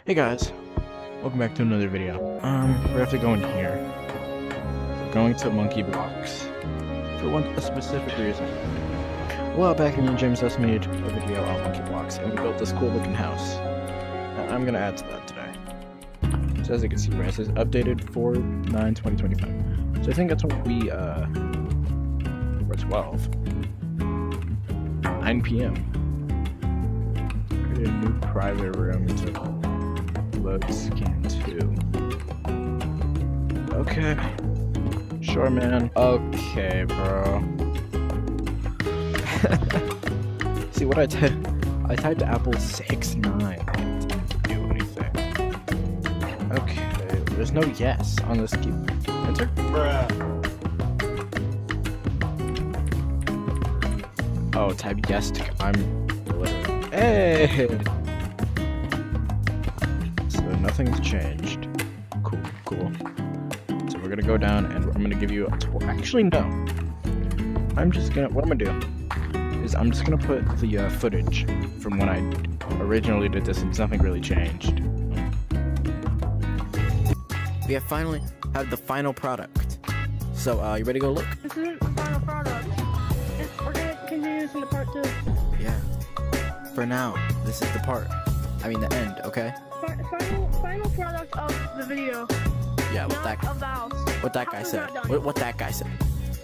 Hey guys, welcome back to another video. We have to go in here. We're going to Monkey Blocks for a specific reason. A while back, me and James just made a video on Monkey Blocks, and we built this cool looking house. And I'm gonna add to that today. So as you can see, right, it says updated 4/9/2025. So I think that's when we we're 12. 9 p.m. Create a new private room to load scan 2. Okay. Sure, man. Okay, bro. See what I typed Apple 6.9. It didn't do anything. Okay. There's no yes on this key. Enter? Bruh. Oh, type yes to I'm delivering. Hey! So nothing's changed. Cool. So we're gonna go down and I'm gonna give you a tour. Actually, no. What I'm gonna do is I'm just gonna put the footage from when I originally did this and nothing really changed. We have finally have the final product. So, you ready to go look? This isn't the final product. We're gonna continue this in the part 2. Yeah. For now, this is the part. I mean the end, okay? Final product of the video. Yeah, Of the house. what that guy said. What that guy said.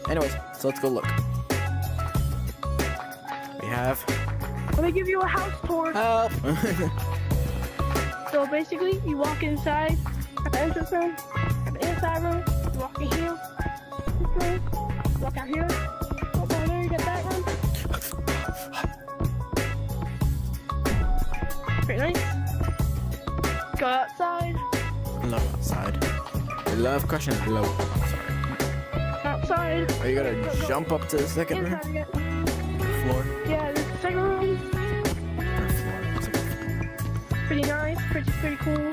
Anyways, so let's go look. We have... Let me give you a house tour. Help! So basically, you walk inside, at the entrance room, at the inside room, you walk in here, this room, walk out here, walk over there, you get that room. Pretty nice. Go outside. I love outside. I love crushing below. I'm sorry. Outside. Are you gonna jump up to the second room? Inside again. Floor? Yeah, this is the second room. Or floor? It's like Pretty nice, pretty cool,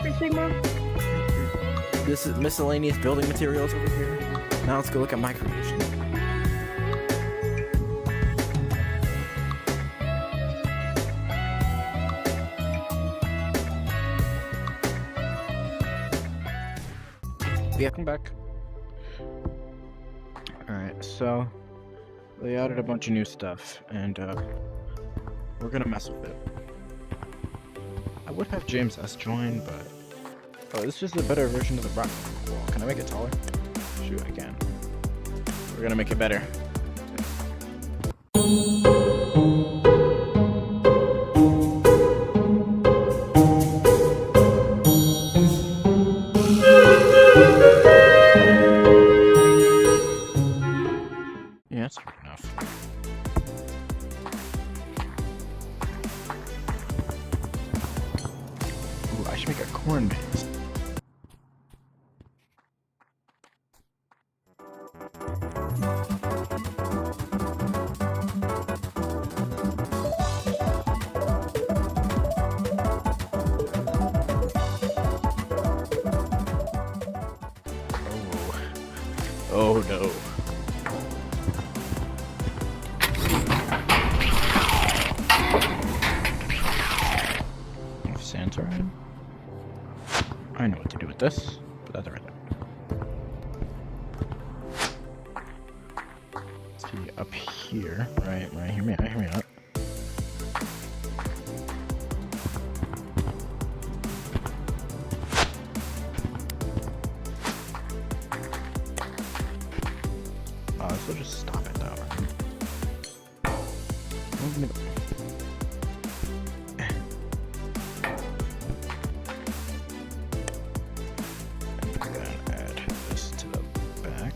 pretty Sigma. this is miscellaneous building materials over here. Now let's go look at my creation. Yeah, come back. Alright, so they added a bunch of new stuff, and we're gonna mess with it. I would have James S join, but this is just a better version of the rock wall. Can I make it taller? Shoot, I can. We're gonna make it better. Yeah, that's good enough. Ooh, I should make a corn maze. Oh no. Santa right? I know what to do with this, but that's alright. See up here, right, hear me out. This will just stop it though, right? Add this to the back.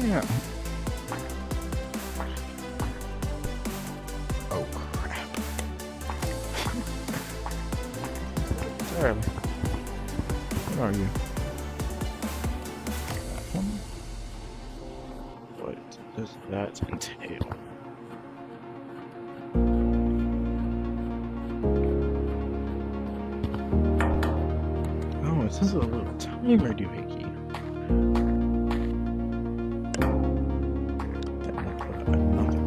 Yeah. Oh crap. Sorry. What are you? What does that entail? This is a little timer doohickey. Then we'll put another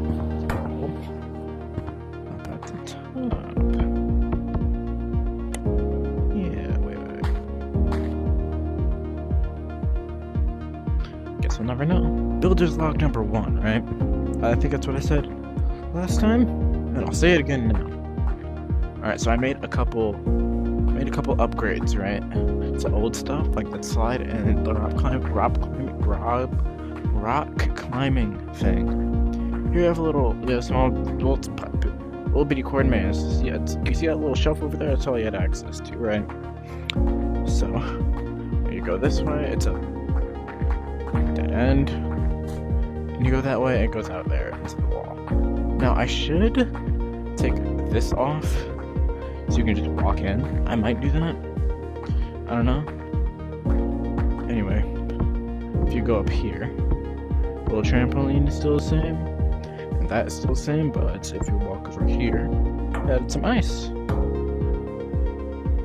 hole up at the top. Yeah, wait. Guess we'll never know. Builder's log number 1, right? I think that's what I said last time, and I'll say it again now. Alright, so I made a couple upgrades, right? To old stuff like that slide and the rock climbing thing. Here you have a little, small, little bitty coordinates. Yeah, you see that little shelf over there? That's all you had access to, right? So you go this way, it's a dead end, and you go that way, it goes out there into the wall. Now I should take this off so you can just walk in. I might do that. I don't know. Anyway, if you go up here, the little trampoline is still the same, and that is still the same, but if you walk over here, add some ice.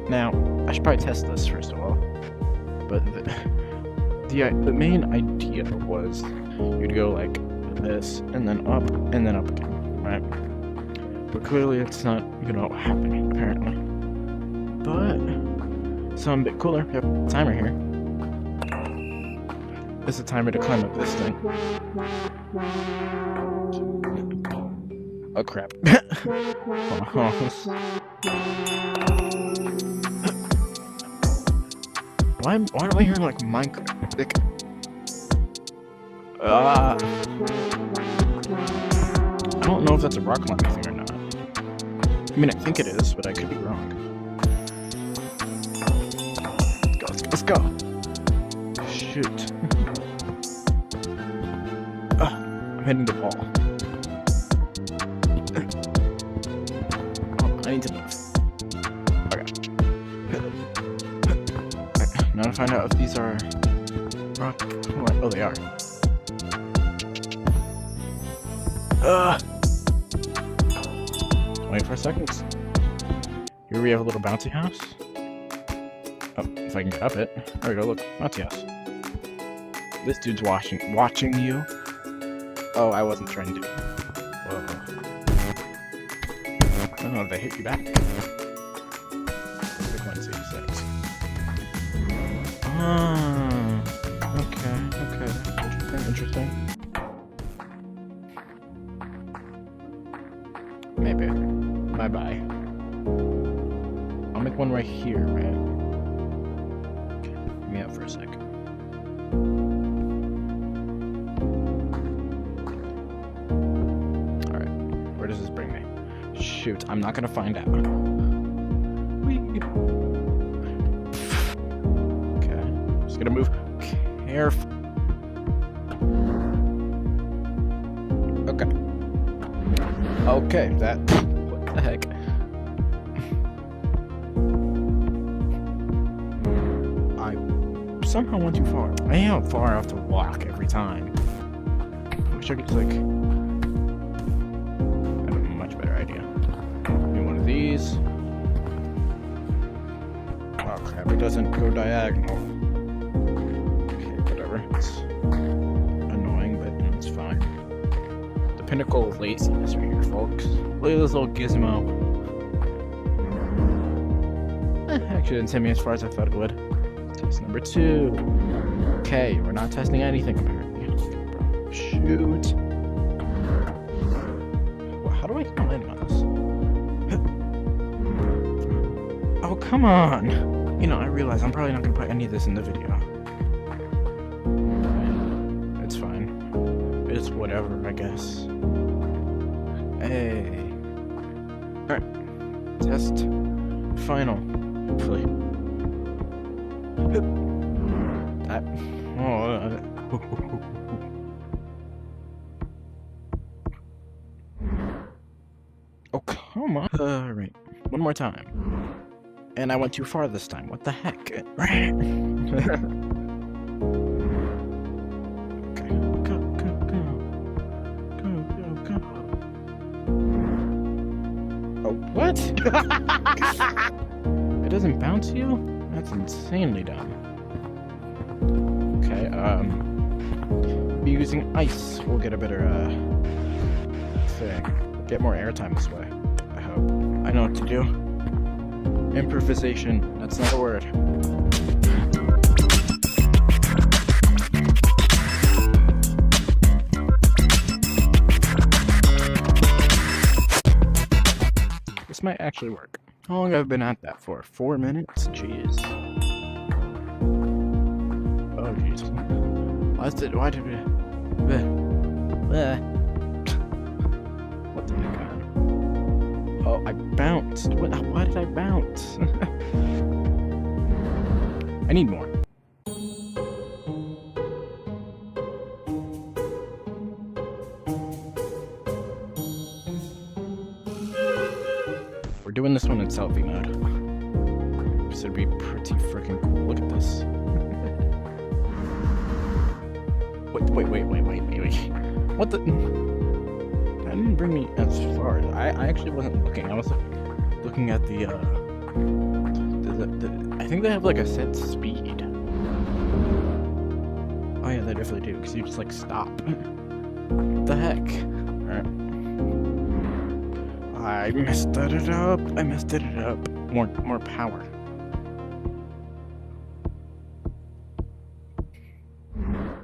Now, I should probably test this first of all, but the main idea was you'd go like this, and then up again, right? But clearly it's not, happening, apparently. But something a bit cooler. We have a timer here. This is a timer to climb up this thing. Oh crap. Why am I hearing like Minecraft? I don't know if that's a rock climbing thing or not. I mean, I think it is, but I could be wrong. Let's go. Shoot. I'm hitting the wall. Oh, I need to move. Okay. Now to find out if these are rock. Oh, they are. Wait for a second. Here we have a little bouncy house. Oh, if I can get up it. There we go, look. Bouncy house. This dude's watching you. Oh, I wasn't trying to. Whoa. Oh, they hit you back. 166. Okay. Interesting. Maybe. Bye-bye. I'll make one right here, right? Give me up for a sec. Alright. Where does this bring me? Shoot, I'm not gonna find out. Okay. Just gonna move careful. Okay, that. What the heck? I somehow went too far. I am far enough to walk every time. I wish I could just, like. I have a much better idea. Do one of these. Oh crap, it doesn't go diagonal. Okay, whatever. It's annoying, but it's fine. Pinnacle of laziness right here, folks. Look at this little gizmo. Actually, didn't take me as far as I thought it would. Test number 2. Okay, we're not testing anything apparently. Shoot. Well, how do I keep landing on this? Oh, come on. I realize I'm probably not gonna put any of this in the video. It's fine. It's whatever, I guess. Hey. Alright. Test. Final. Hopefully. That. Oh, come on. Alright. One more time. And I went too far this time. What the heck? What? It doesn't bounce you? That's insanely dumb. Okay, be using ice. We'll get a better, thing. Get more airtime this way. I hope. I know what to do. Improvisation. That's not a word. This might actually work. How long have I been at that for? 4 minutes? Jeez. Oh, jeez. Why did we... What the heck? Oh, I bounced. Why did I bounce? I need more. We're doing this one in selfie mode. This would be pretty freaking cool. Look at this. Wait. What the? That didn't bring me as far. I actually wasn't looking. I was looking at the I think they have like a set speed. Oh yeah, they definitely do. Because you just like stop. What the heck? Alright. I messed it up. More power.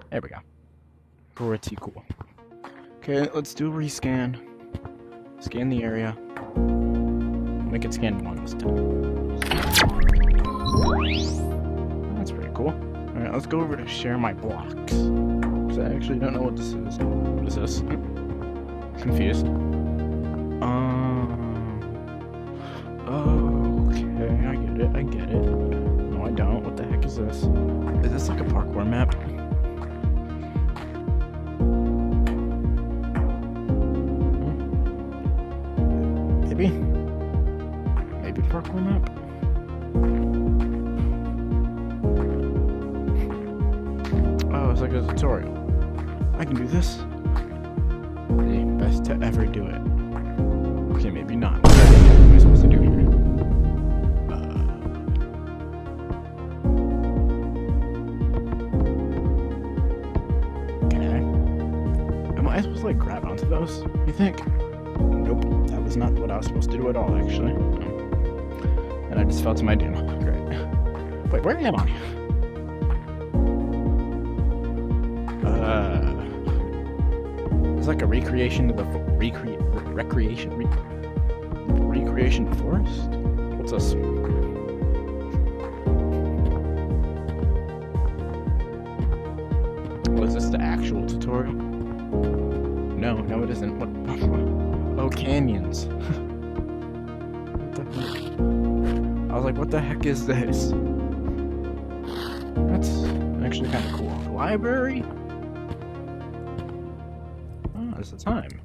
There we go. Pretty cool. Okay, let's do a rescan. Scan the area. Make it scan one this time. That's pretty cool. Alright, let's go over to share my blocks. Because I actually don't know what this is. What is this? Confused. Okay, I get it. No, I don't. What the heck is this? Is this like a parkour map? Maybe parkour map? Oh, it's like a tutorial. I can do this. The best to ever do it. Okay, maybe not. What am I supposed to do here? Okay. Am I supposed to like grab onto those, you think? Nope, that was not what I was supposed to do at all, actually. And I just fell to my doom. Great. Wait, where am I? It's like a recreation of the recreation forest? What's this? Was this the actual tutorial? No, it isn't. What? Oh, canyons. What the heck? I was like, what the heck is this? That's actually kind of cool. Library? Oh, it's the time.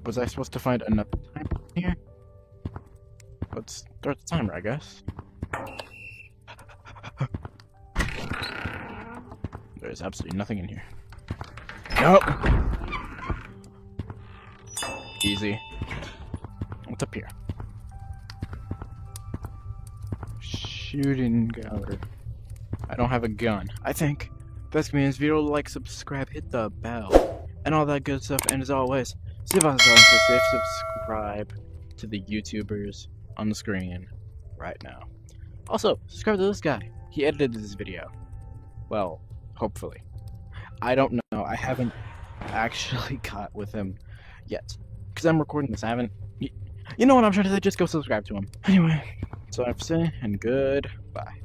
Was I supposed to find another time here? Let's start the timer, I guess. There's absolutely nothing in here. Nope. Easy. What's up here? Shooting gallery. I don't have a gun. I think. That's me in this video. Like, subscribe, hit the bell, and all that good stuff. And as always, subscribe to the YouTubers on the screen right now. Also, subscribe to this guy. He edited this video. Well, hopefully. I don't know. I haven't actually got with him yet. Because I'm recording this. I haven't... You know what I'm trying to say? Just go subscribe to him. Anyway, that's all I have to say, and goodbye.